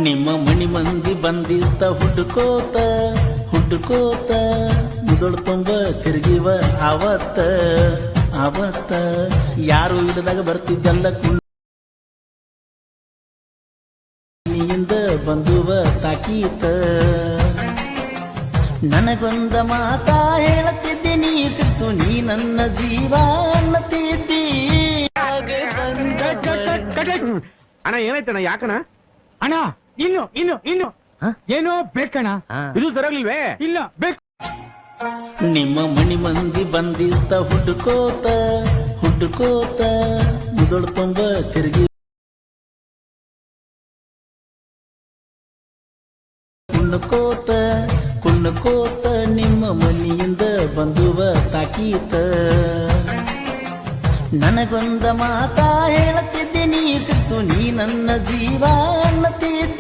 ನಿಮ್ಮ ಮನಿ ಮಂದಿ ಬಂದಿತ್ತ ಹುಡ್ಕೋತ ಹುಡ್ಕೋತ ಮುದಳು ತುಂಬ ತಿರುಗಿವ ಅವತ್ತ ಅವತ್ತ ಯಾರು ಇಲ್ಲದಾಗ ಬರ್ತಿದ್ದಲ್ಲ ಕುಣಿಯಿಂದ ಬಂದುವ ತಾಕೀತ ನನಗೊಂದ ಮಾತಾ ಹೇಳುತ್ತಿದ್ದೀನಿ ಸಿರ್ಸು ನೀ ನನ್ನ ಜೀವ ಅನ್ನತಿದ್ದಿ ಅಣ್ಣ ಏನಾಯ್ತಣ್ಣ ಯಾಕಣ ಅಣ್ಣ ಇನ್ನು ಇನ್ನು ಇನ್ನು ಏನೋ ಬೇಕಣ್ಣ ಇದು ಸರಿಯಾಗ್ಲಿಲ್ವೇ ಇಲ್ಲ ಬೇಕು ನಿಮ್ಮ ಮನಿ ಮಂದಿ ಬಂದಿತ್ತ ಹುಡ್ಕೋತ ಹುಡ್ಕೋತ ಮುದಳು ತುಂಬ ತಿರುಗಿ ಕುಣ್ಣಕೋತ ಕುಣ್ಣಕೋತ ನಿಮ್ಮ ಮನಿಯಿಂದ ಬಂದುವ ತಾಕೀತ ನನಗೊಂದ ಮಾತಾ ಹೇಳುತ್ತಿದ್ದೀನಿ ಸಿರ್ಸು ನೀ ನನ್ನ ಜೀವ ಅನ್ನತಿದ್ದಿ